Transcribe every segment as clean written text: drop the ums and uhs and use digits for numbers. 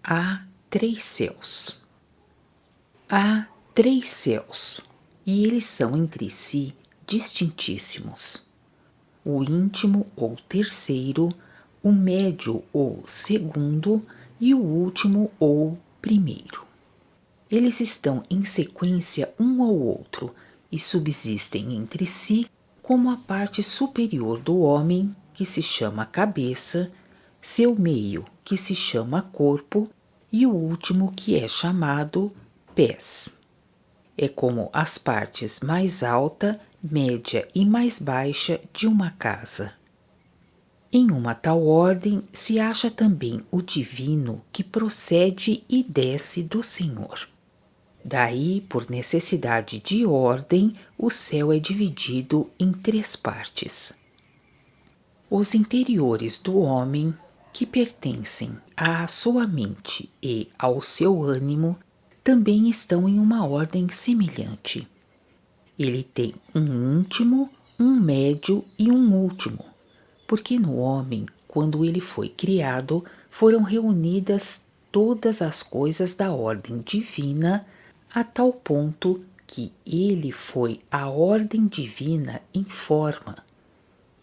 há três céus. Há três céus, e eles são entre si distintíssimos. O íntimo ou terceiro, o médio ou segundo e o último ou primeiro. Eles estão em sequência um ao outro e subsistem entre si como a parte superior do homem, que se chama cabeça, seu meio, que se chama corpo, e o último, que é chamado pés. É como as partes mais alta, média e mais baixa de uma casa. Em uma tal ordem se acha também o divino, que procede e desce do Senhor. Daí, por necessidade de ordem, o céu é dividido em três partes. Os interiores do homem, que pertencem à sua mente e ao seu ânimo, também estão em uma ordem semelhante. Ele tem um íntimo, um médio e um último, porque no homem, quando ele foi criado, foram reunidas todas as coisas da ordem divina, a tal ponto que ele foi a ordem divina em forma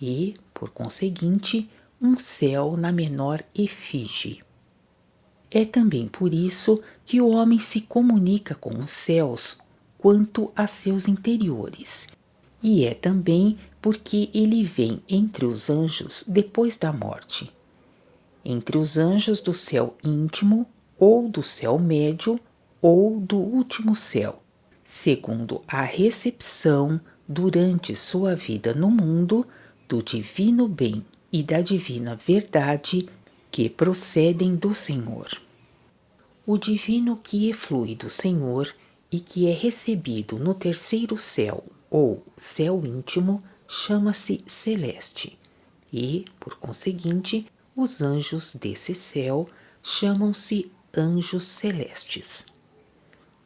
e, por conseguinte, um céu na menor efígie. É também por isso que o homem se comunica com os céus quanto a seus interiores, e é também porque ele vem entre os anjos depois da morte. Entre os anjos do céu íntimo, ou do céu médio, ou do último céu, segundo a recepção durante sua vida no mundo do divino bem e da divina verdade que procedem do Senhor. O divino que eflui do Senhor e que é recebido no terceiro céu, ou céu íntimo, chama-se celeste, e, por conseguinte, os anjos desse céu chamam-se anjos celestes.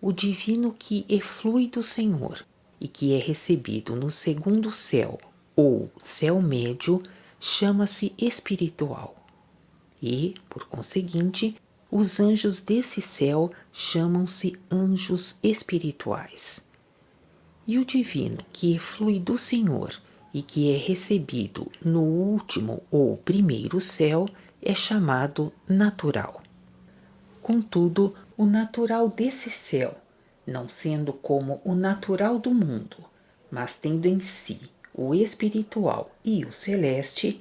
O divino que eflui do Senhor e que é recebido no segundo céu, ou céu médio, chama-se espiritual. E, por conseguinte, os anjos desse céu chamam-se anjos espirituais. E o divino que eflui do Senhor e que é recebido no último ou primeiro céu é chamado natural. Contudo, o natural desse céu, não sendo como o natural do mundo, mas tendo em si o espiritual e o celeste,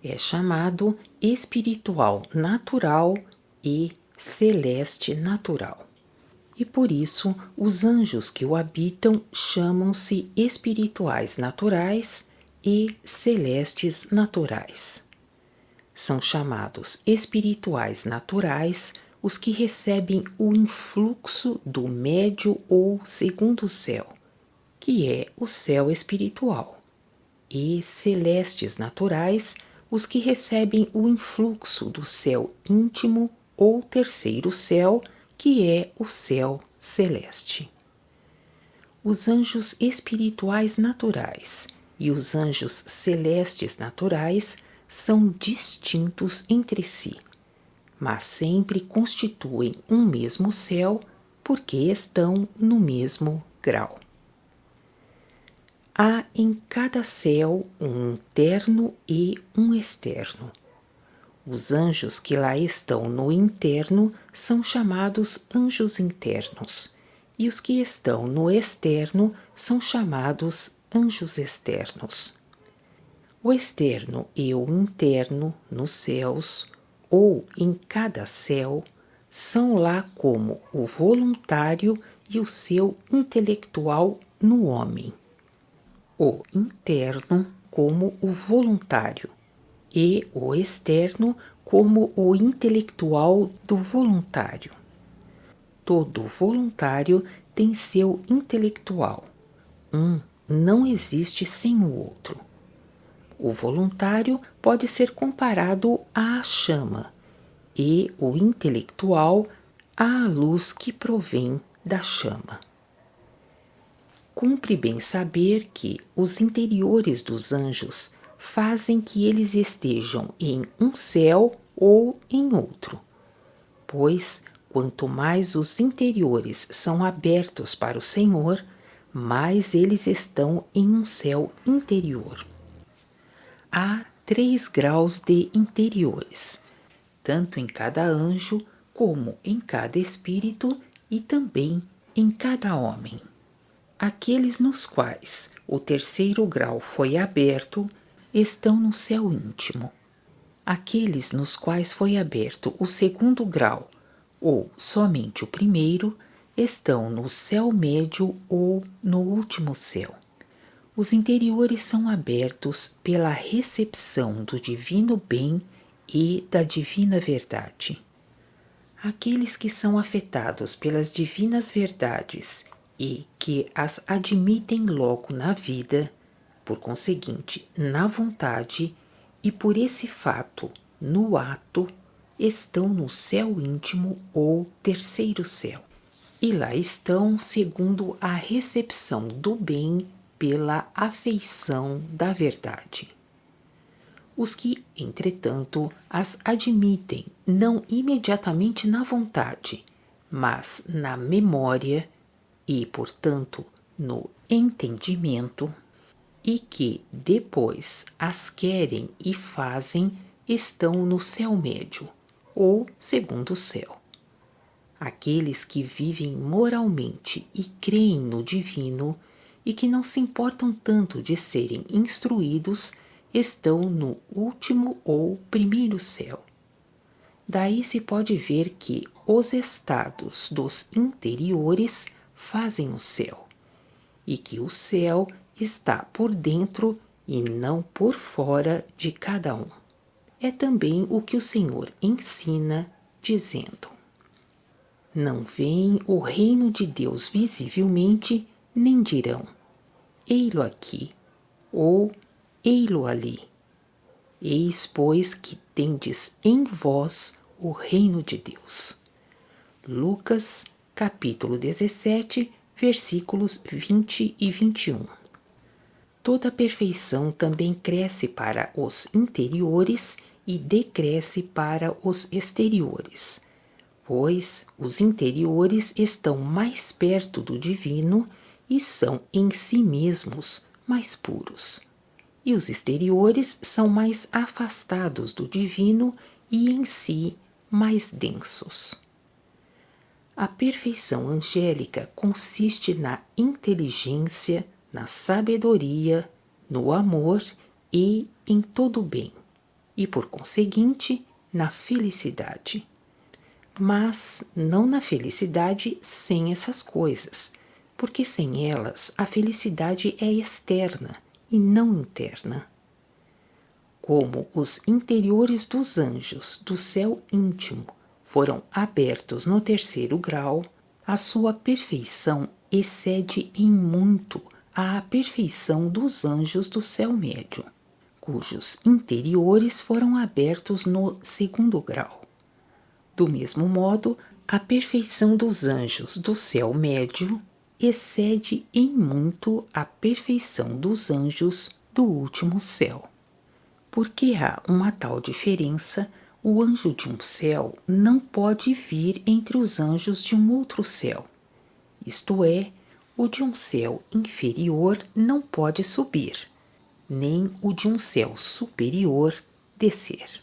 é chamado espiritual natural e celeste natural. E por isso os anjos que o habitam chamam-se espirituais naturais e celestes naturais. São chamados espirituais naturais os que recebem o influxo do médio ou segundo céu, que é o céu espiritual, e celestes naturais os que recebem o influxo do céu íntimo ou terceiro céu, que é o céu celeste. Os anjos espirituais naturais e os anjos celestes naturais são distintos entre si, mas sempre constituem um mesmo céu, porque estão no mesmo grau. Há em cada céu um interno e um externo. Os anjos que lá estão no interno são chamados anjos internos, e os que estão no externo são chamados anjos externos. O externo e o interno nos céus, ou em cada céu, são lá como o voluntário e o seu intelectual no homem. O interno como o voluntário e o externo como o intelectual do voluntário. Todo voluntário tem seu intelectual. Um não existe sem o outro. O voluntário pode ser comparado à chama e o intelectual à luz que provém da chama. Cumpre bem saber que os interiores dos anjos fazem que eles estejam em um céu ou em outro. pois, quanto mais os interiores são abertos para o Senhor, mais eles estão em um céu interior. Há 3 graus de interiores, tanto em cada anjo como em cada espírito e também em cada homem. Aqueles nos quais o 3º grau foi aberto estão no céu íntimo. Aqueles nos quais foi aberto o 2º grau, ou somente o 1º, estão no céu médio ou no último céu. Os interiores são abertos pela recepção do divino bem e da divina verdade. Aqueles que são afetados pelas divinas verdades e que as admitem logo na vida, por conseguinte, na vontade, e por esse fato, no ato, estão no céu íntimo ou 3º céu. E lá estão segundo a recepção do bem pela afeição da verdade. Os que, entretanto, as admitem não imediatamente na vontade, mas na memória e, portanto, no entendimento, e que depois as querem e fazem, estão no céu médio, ou 2º céu. Aqueles que vivem moralmente e creem no divino, e que não se importam tanto de serem instruídos, estão no último ou 1º céu. Daí se pode ver que os estados dos interiores fazem o céu, e que o céu está por dentro e não por fora de cada um. É também o que o Senhor ensina, dizendo: não veem o reino de Deus visivelmente, nem dirão: ei-lo aqui, ou ei-lo ali. Eis, pois, que tendes em vós o reino de Deus. Lucas, capítulo 17, versículos 20 e 21. Toda perfeição também cresce para os interiores e decresce para os exteriores, pois os interiores estão mais perto do divino e são em si mesmos mais puros, e os exteriores são mais afastados do divino e em si mais densos. A perfeição angélica consiste na inteligência, na sabedoria, no amor e em todo o bem, e por conseguinte, na felicidade. Mas não na felicidade sem essas coisas, porque sem elas a felicidade é externa e não interna. Como os interiores dos anjos do céu íntimo foram abertos no 3º grau, a sua perfeição excede em muito a perfeição dos anjos do céu médio, cujos interiores foram abertos no 2º grau. Do mesmo modo, a perfeição dos anjos do céu médio excede em muito a perfeição dos anjos do último céu. Porque há uma tal diferença, o anjo de um céu não pode vir entre os anjos de um outro céu. Isto é, o de um céu inferior não pode subir, nem o de um céu superior descer.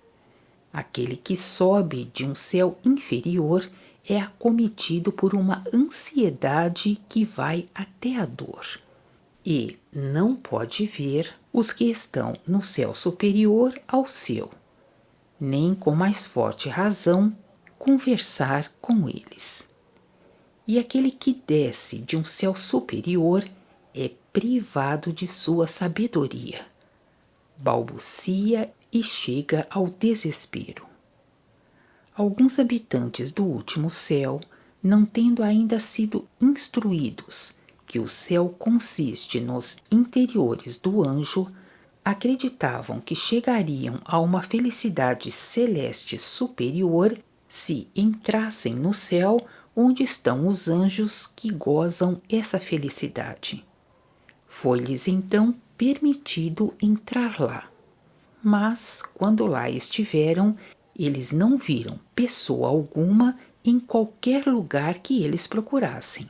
Aquele que sobe de um céu inferior é acometido por uma ansiedade que vai até a dor, e não pode ver os que estão no céu superior ao seu, nem com mais forte razão conversar com eles. E aquele que desce de um céu superior é privado de sua sabedoria, balbucia e chega ao desespero. Alguns habitantes do último céu, não tendo ainda sido instruídos que o céu consiste nos interiores do anjo, acreditavam que chegariam a uma felicidade celeste superior se entrassem no céu onde estão os anjos que gozam essa felicidade. Foi-lhes então permitido entrar lá. Mas, quando lá estiveram, Eles não viram pessoa alguma em qualquer lugar que eles procurassem,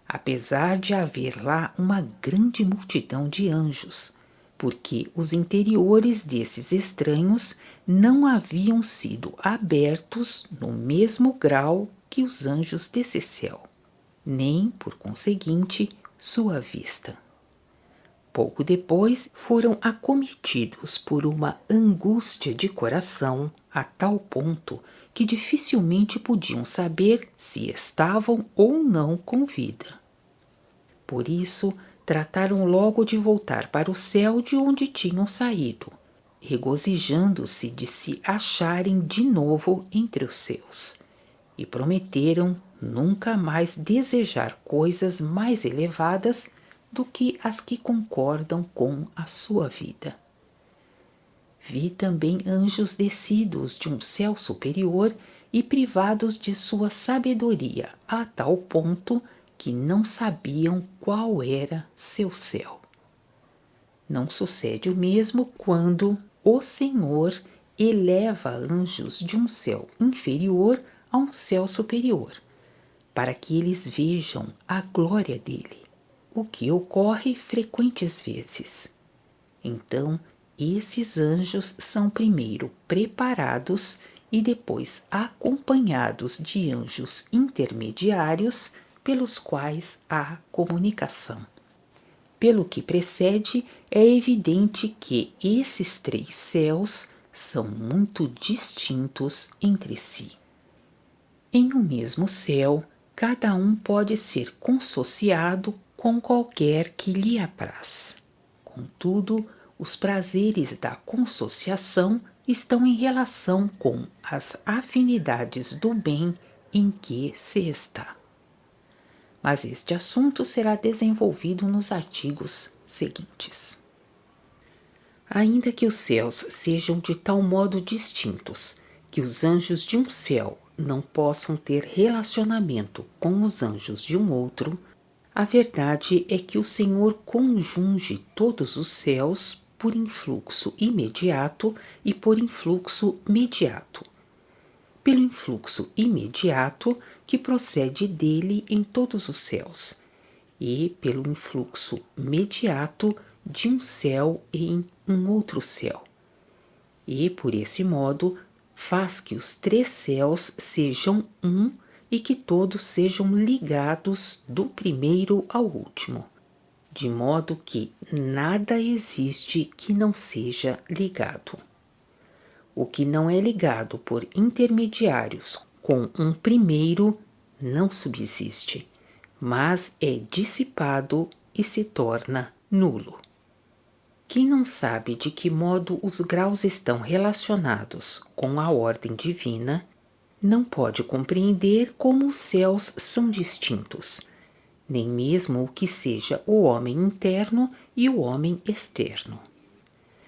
apesar de haver lá uma grande multidão de anjos, porque os interiores desses estranhos não haviam sido abertos no mesmo grau que os anjos desse céu, nem, por conseguinte, sua vista. Pouco depois foram acometidos por uma angústia de coração a tal ponto que dificilmente podiam saber se estavam ou não com vida. Por isso, trataram logo de voltar para o céu de onde tinham saído, regozijando-se de se acharem de novo entre os seus, e prometeram nunca mais desejar coisas mais elevadas do que as que concordam com a sua vida. Vi também anjos descidos de um céu superior e privados de sua sabedoria a tal ponto que não sabiam qual era seu céu. Não sucede o mesmo quando o Senhor eleva anjos de um céu inferior a um céu superior, para que eles vejam a glória dele, o que ocorre frequentes vezes. Então, esses anjos são primeiro preparados e depois acompanhados de anjos intermediários pelos quais há comunicação. Pelo que precede, é evidente que esses três céus são muito distintos entre si. Em um mesmo céu, cada um pode ser consociado com qualquer que lhe apraz. Contudo, os prazeres da consociação estão em relação com as afinidades do bem em que se está. Mas este assunto será desenvolvido nos artigos seguintes. Ainda que os céus sejam de tal modo distintos que os anjos de um céu não possam ter relacionamento com os anjos de um outro, a verdade é que o Senhor conjunge todos os céus por influxo imediato e por influxo mediato. Pelo influxo imediato que procede dele em todos os céus, e pelo influxo mediato de um céu em um outro céu. E, por esse modo, faz que os três céus sejam um e que todos sejam ligados do primeiro ao último, de modo que nada existe que não seja ligado. O que não é ligado por intermediários com um primeiro não subsiste, mas é dissipado e se torna nulo. Quem não sabe de que modo os graus estão relacionados com a ordem divina, não pode compreender como os céus são distintos, nem mesmo o que seja o homem interno e o homem externo.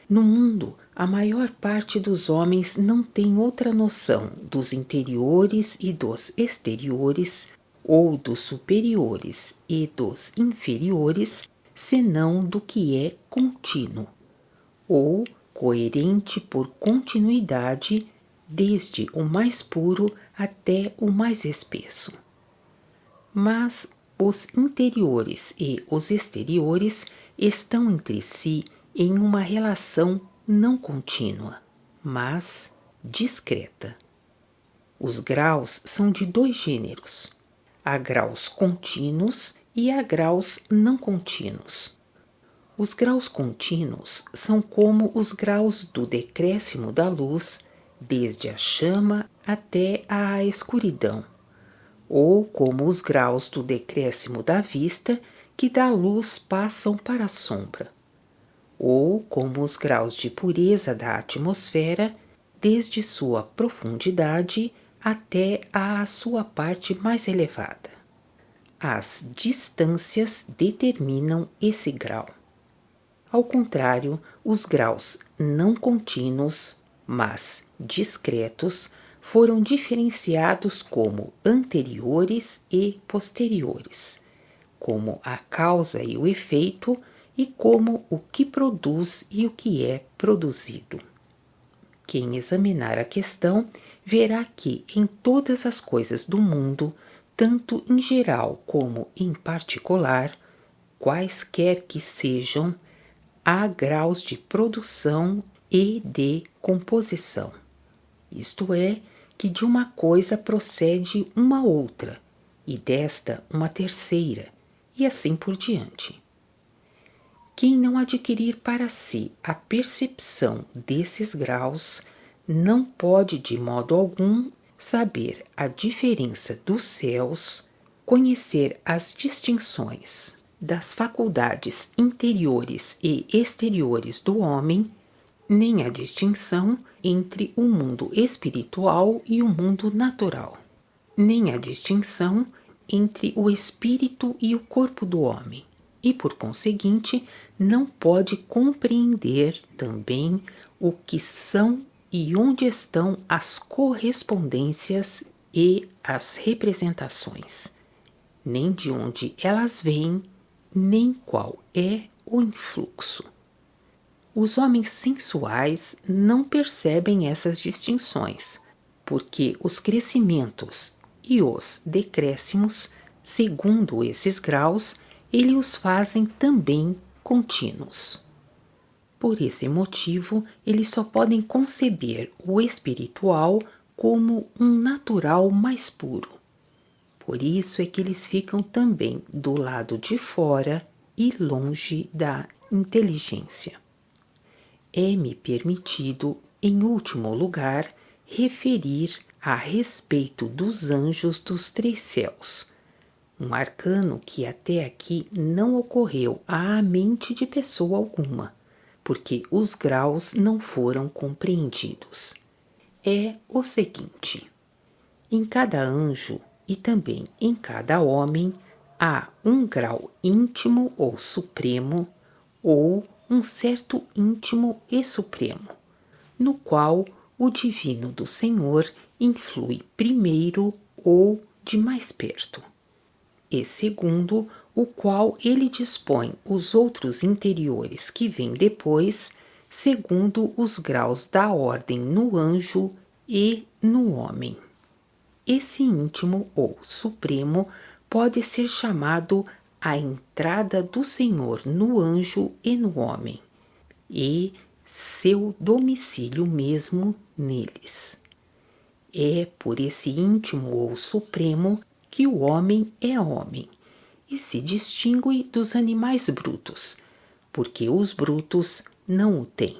No mundo, a maior parte dos homens não tem outra noção dos interiores e dos exteriores, ou dos superiores e dos inferiores, senão do que é contínuo, ou coerente por continuidade, desde o mais puro até o mais espesso. Mas os interiores e os exteriores estão entre si em uma relação não contínua, mas discreta. Os graus são de dois gêneros: há graus contínuos e há graus não contínuos. Os graus contínuos são como os graus do decréscimo da luz, desde a chama até a escuridão, ou como os graus do decréscimo da vista, que da luz passam para a sombra, ou como os graus de pureza da atmosfera, desde sua profundidade até a sua parte mais elevada. As distâncias determinam esse grau. Ao contrário, os graus não contínuos, mas discretos, foram diferenciados como anteriores e posteriores, como a causa e o efeito, e como o que produz e o que é produzido. quem examinar a questão verá que em todas as coisas do mundo, tanto em geral como em particular, quaisquer que sejam, há graus de produção e de composição. Isto é, que de uma coisa procede uma outra, e desta uma terceira, e assim por diante. Quem não adquirir para si a percepção desses graus, não pode de modo algum saber a diferença dos céus, conhecer as distinções das faculdades interiores e exteriores do homem, nem a distinção entre o mundo espiritual e o mundo natural, nem a distinção entre o espírito e o corpo do homem, e por conseguinte não pode compreender também o que são e onde estão as correspondências e as representações, nem de onde elas vêm, nem qual é o influxo. Os homens sensuais não percebem essas distinções, porque os crescimentos e os decréscimos, segundo esses graus, eles os fazem também contínuos. Por esse motivo, eles só podem conceber o espiritual como um natural mais puro. Por isso é que eles ficam também do lado de fora e longe da inteligência. É-me permitido, em último lugar, referir a respeito dos anjos dos 3 céus, um arcano que até aqui não ocorreu à mente de pessoa alguma, porque os graus não foram compreendidos. É o seguinte: em cada anjo e também em cada homem há um grau íntimo ou supremo, ou um certo íntimo e supremo, no qual o divino do Senhor influi primeiro ou de mais perto, e segundo, o qual ele dispõe os outros interiores que vêm depois, segundo os graus da ordem no anjo e no homem. Esse íntimo ou supremo pode ser chamado a entrada do Senhor no anjo e no homem, e seu domicílio mesmo neles. É por esse íntimo ou supremo que o homem é homem, e se distingue dos animais brutos, porque os brutos não o têm.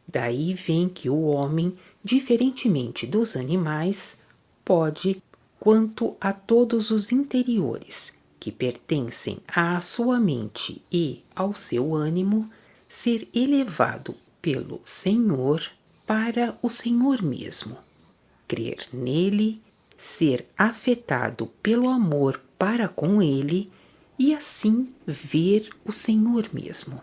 Daí vem que o homem, diferentemente dos animais, pode, quanto a todos os interiores que pertencem à sua mente e ao seu ânimo, ser elevado pelo Senhor para o Senhor mesmo, crer nele, ser afetado pelo amor para com ele e assim ver o Senhor mesmo,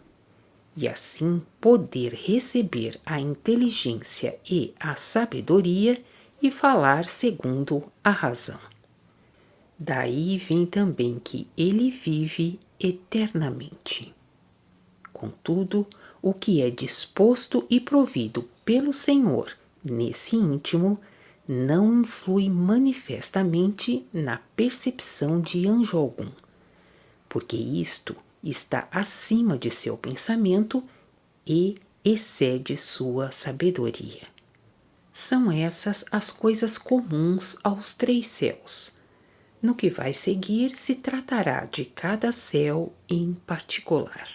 e assim poder receber a inteligência e a sabedoria e falar segundo a razão. Daí vem também que ele vive eternamente. Contudo, o que é disposto e provido pelo Senhor nesse íntimo não influi manifestamente na percepção de anjo algum, porque isto está acima de seu pensamento e excede sua sabedoria. São essas as coisas comuns aos 3 céus. No que vai seguir, se tratará de cada céu em particular.